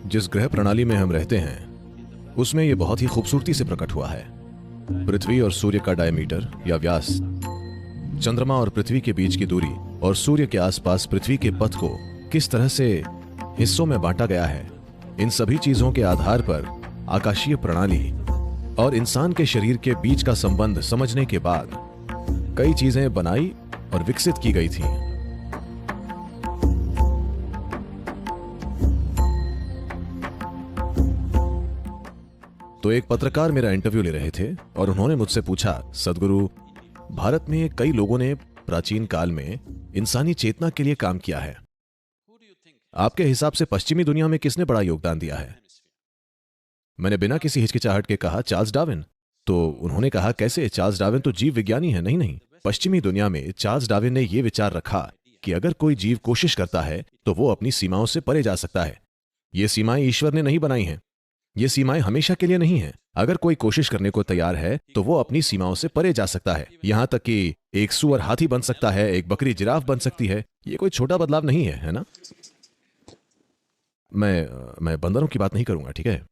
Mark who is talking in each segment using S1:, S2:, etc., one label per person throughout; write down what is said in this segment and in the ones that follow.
S1: जिस ग्रह प्रणाली में हम रहते हैं उसमें यह बहुत ही खूबसूरती से प्रकट हुआ है। पृथ्वी और सूर्य का डायमीटर या व्यास, चंद्रमा और पृथ्वी के बीच की दूरी और सूर्य के आसपास पृथ्वी के पथ को किस तरह से हिस्सों में बांटा गया है, इन सभी चीजों के आधार पर आकाशीय प्रणाली और इंसान के शरीर के बीच का संबंध समझने के बाद कई चीजें बनाई और विकसित की गई थीं। तो एक पत्रकार मेरा इंटरव्यू ले रहे थे और उन्होंने मुझसे पूछा, सदगुरु, भारत में कई लोगों ने प्राचीन काल में इंसानी चेतना के लिए काम किया है। आपके हिसाब से पश्चिमी दुनिया में किसने बड़ा योगदान दिया है? मैंने बिना किसी हिचकिचाहट के कहा, चार्ल्स डार्विन। तो उन्होंने कहा, कैसे? चार्ल्स डार्विन तो जीव विज्ञानी है। नहीं नहीं, पश्चिमी दुनिया में चार्ल्स डार्विन ने यह विचार रखा कि अगर कोई जीव कोशिश करता है तो वो अपनी सीमाओं से परे जा सकता है। ये सीमाएं ईश्वर ने नहीं बनाई हैं। ये सीमाएं हमेशा के लिए नहीं हैं। अगर कोई कोशिश करने को तैयार है तो वो अपनी सीमाओं से परे जा सकता है। यहां तक कि एक सूअर हाथी बन सकता है, एक बकरी जिराफ बन सकती है। ये कोई छोटा बदलाव नहीं है, है ना? मैं बंदरों की बात नहीं करूंगा, ठीक है?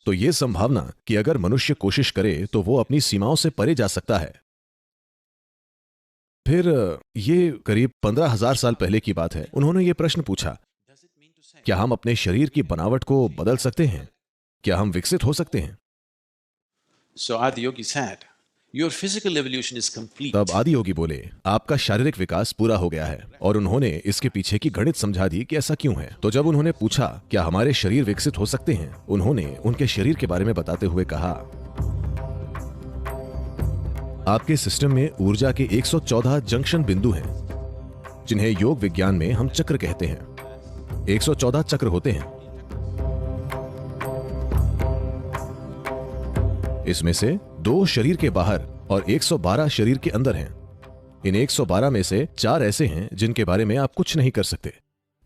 S1: तो ये संभावना कि अगर मनुष्य कोशिश करे तो वो अपनी सीमाओं से परे जा सकता है। फिर ये करीब 15,000 साल पहले की बात है। उन्होंने ये प्रश्न पूछा, क्या हम अपने शरीर की बनावट को बदल सकते हैं? क्या हम विकसित हो सकते हैं?
S2: So Adiyogi said, your physical evolution is complete.
S1: तब आदियोगी बोले, आपका शारीरिक विकास पूरा हो गया है। और उन्होंने इसके पीछे की गणित समझा दी कि ऐसा क्यों है। तो जब उन्होंने पूछा क्या हमारे शरीर विकसित हो सकते हैं, उन्होंने उनके शरीर के बारे में बताते हुए कहा, आपके सिस्टम में ऊर्जा के 114 जंक्शन बिंदु हैं, जिन्हें योग विज्ञान में हम चक्र कहते हैं। 114 चक्र होते हैं। इसमें से 2 शरीर के बाहर और 112 शरीर के अंदर हैं। इन 112 में से 4 ऐसे हैं जिनके बारे में आप कुछ नहीं कर सकते।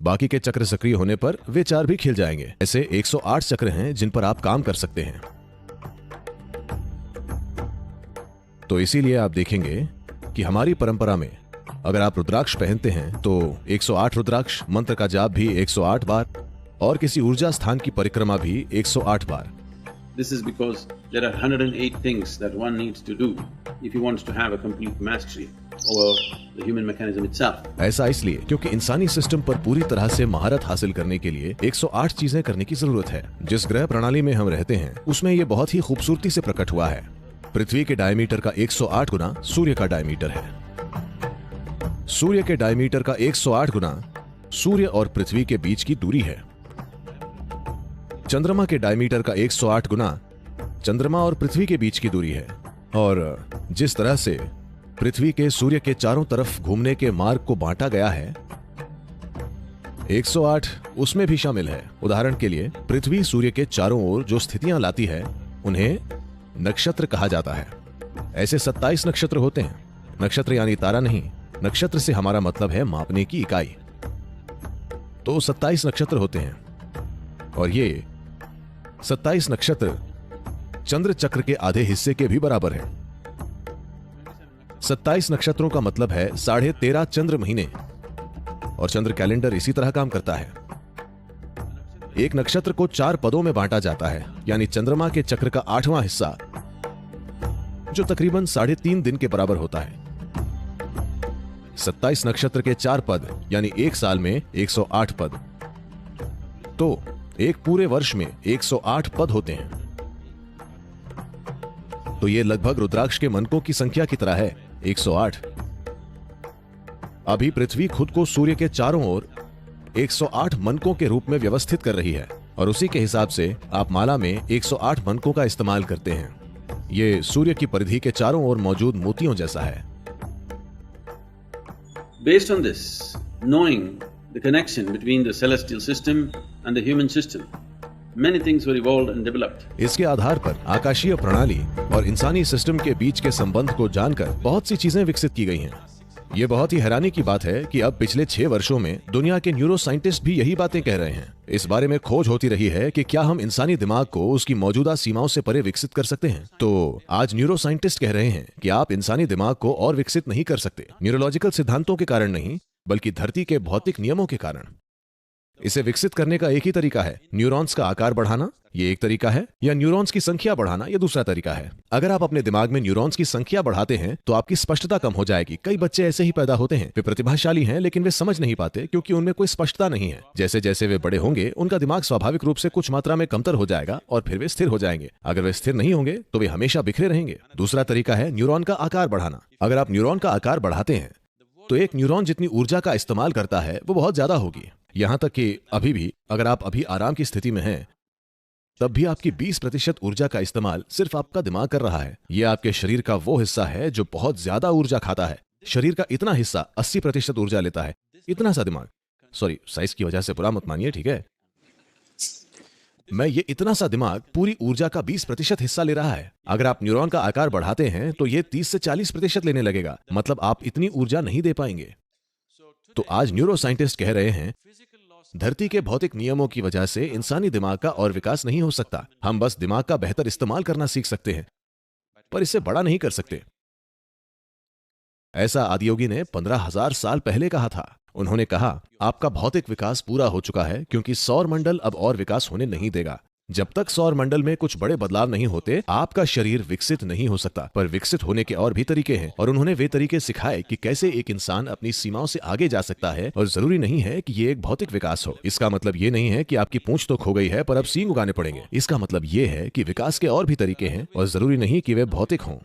S1: बाकी के चक्र सक्रिय होने पर वे 4 भी खिल जाएंगे। ऐसे 108 चक्र हैं जिन पर आप काम कर सकते हैं। तो इसीलिए आप देखेंगे कि हमारी परंपरा में अगर आप रुद्राक्ष पहनते हैं तो 108 रुद्राक्ष, मंत्र का जाप भी 108 बार और किसी ऊर्जा स्थान की परिक्रमा भी 108 बार।
S2: This is because there are 108 things that one needs to do if he wants to have a complete mastery over the human mechanism itself.
S1: ऐसा इसलिए क्योंकि इंसानी सिस्टम पर पूरी तरह से महारत हासिल करने के लिए 108 चीजें करने की जरूरत है। जिस ग्रह प्रणाली में हम रहते हैं उसमें ये बहुत ही खूबसूरती से प्रकट हुआ है। पृथ्वी के डायमीटर का 108 गुना सूर्य का डायमीटर है। सूर्य के डायमीटर का 108 गुना सूर्य और पृथ्वी के बीच की दूरी है। चंद्रमा के डायमीटर का 108 गुना चंद्रमा और पृथ्वी के बीच की दूरी है। और जिस तरह से पृथ्वी के सूर्य के चारों तरफ घूमने के मार्ग को बांटा गया है, 108 उसमें भी शामिल है। उदाहरण के लिए पृथ्वी सूर्य के चारों ओर जो स्थितियां लाती है उन्हें नक्षत्र कहा जाता है। ऐसे 27 नक्षत्र होते हैं। नक्षत्र यानी तारा नहीं, नक्षत्र से हमारा मतलब है मापने की इकाई। तो 27 नक्षत्र होते हैं और ये 27 नक्षत्र चंद्र चक्र के आधे हिस्से के भी बराबर है। 27 नक्षत्रों का मतलब है 13.5 चंद्र महीने। और चंद्र कैलेंडर इसी तरह काम करता है। एक नक्षत्र को 4 पदों में बांटा जाता है, यानी चंद्रमा के चक्र का 8वां हिस्सा, जो तकरीबन 3.5 दिन के बराबर होता है। 27 नक्षत्र के 4 पद यानी एक साल में 108 पद। तो एक पूरे वर्ष में 108 पद होते हैं। तो ये लगभग रुद्राक्ष के मनकों की संख्या की तरह है, 108। अभी पृथ्वी खुद को सूर्य के चारों ओर 108 मनकों के रूप में व्यवस्थित कर रही है और उसी के हिसाब से आप माला में 108 मनकों का इस्तेमाल करते हैं। ये सूर्य की परिधि के चारों ओर मौजूद मोतियों जैसा है।
S2: Based on this, knowing the connection between the celestial system and the human system, many things were evolved and developed.
S1: इसके आधार पर आकाशीय प्रणाली और इंसानी सिस्टम के बीच के संबंध को जानकर बहुत सी चीजें विकसित की गई हैं। ये बहुत ही हैरानी की बात है कि अब पिछले 6 वर्षों में दुनिया के न्यूरो साइंटिस्ट भी यही बातें कह रहे हैं। इस बारे में खोज होती रही है कि क्या हम इंसानी दिमाग को उसकी मौजूदा सीमाओं से परे विकसित कर सकते हैं। तो आज न्यूरो साइंटिस्ट कह रहे हैं कि आप इंसानी दिमाग को और विकसित नहीं कर सकते, न्यूरोलॉजिकल सिद्धांतों के कारण नहीं, बल्कि धरती के भौतिक नियमों के कारण। इसे विकसित करने का एक ही तरीका है, न्यूरॉन्स का आकार बढ़ाना, ये एक तरीका है, या न्यूरॉन्स की संख्या बढ़ाना, ये दूसरा तरीका है। अगर आप अपने दिमाग में न्यूरॉन्स की संख्या बढ़ाते हैं तो आपकी स्पष्टता कम हो जाएगी। कई बच्चे ऐसे ही पैदा होते हैं, वे प्रतिभाशाली हैं लेकिन वे समझ नहीं पाते क्योंकि उनमें कोई स्पष्टता नहीं है। जैसे जैसे वे बड़े होंगे उनका दिमाग स्वाभाविक रूप से कुछ मात्रा में कमतर हो जाएगा और फिर वे स्थिर हो जाएंगे। अगर वे स्थिर नहीं होंगे तो वे हमेशा बिखरे रहेंगे। दूसरा तरीका है न्यूरॉन का आकार बढ़ाना। अगर आप न्यूरॉन का आकार बढ़ाते हैं तो एक न्यूरॉन जितनी ऊर्जा का इस्तेमाल करता है वो बहुत ज्यादा होगी। यहां तक कि अभी भी अगर आप अभी आराम की स्थिति में हैं तब भी आपकी 20% ऊर्जा का इस्तेमाल सिर्फ आपका दिमाग कर रहा है। यह आपके शरीर का वो हिस्सा है जो बहुत ज्यादा ऊर्जा खाता है। शरीर का इतना हिस्सा 80% ऊर्जा लेता है। इतना सा दिमाग, सॉरी साइज की वजह से बुरा मत मानिए, ठीक है। मैं ये इतना सा दिमाग पूरी ऊर्जा का 20% हिस्सा ले रहा है। अगर आप न्यूरॉन का आकार बढ़ाते हैं तो ये 30 से 40% लेने लगेगा, मतलब आप इतनी ऊर्जा नहीं दे पाएंगे। तो आज न्यूरो साइंटिस्ट कह रहे हैं धरती के भौतिक नियमों की वजह से इंसानी दिमाग का और विकास नहीं हो सकता। हम बस दिमाग का बेहतर इस्तेमाल करना सीख सकते हैं पर इसे बड़ा नहीं कर सकते। ऐसा आदियोगी ने 15,000 साल पहले कहा था। उन्होंने कहा आपका भौतिक विकास पूरा हो चुका है क्योंकि सौर मंडल अब और विकास होने नहीं देगा। जब तक सौर मंडल में कुछ बड़े बदलाव नहीं होते आपका शरीर विकसित नहीं हो सकता। पर विकसित होने के और भी तरीके हैं और उन्होंने वे तरीके सिखाए कि कैसे एक इंसान अपनी सीमाओं से आगे जा सकता है। और जरूरी नहीं है कि ये एक भौतिक विकास हो। इसका मतलब ये नहीं है कि आपकी पूंछ तो खो गई है पर अब सींग उगाने पड़ेंगे। इसका मतलब ये है कि विकास के और भी तरीके हैं और जरूरी नहीं कि वे भौतिक हों।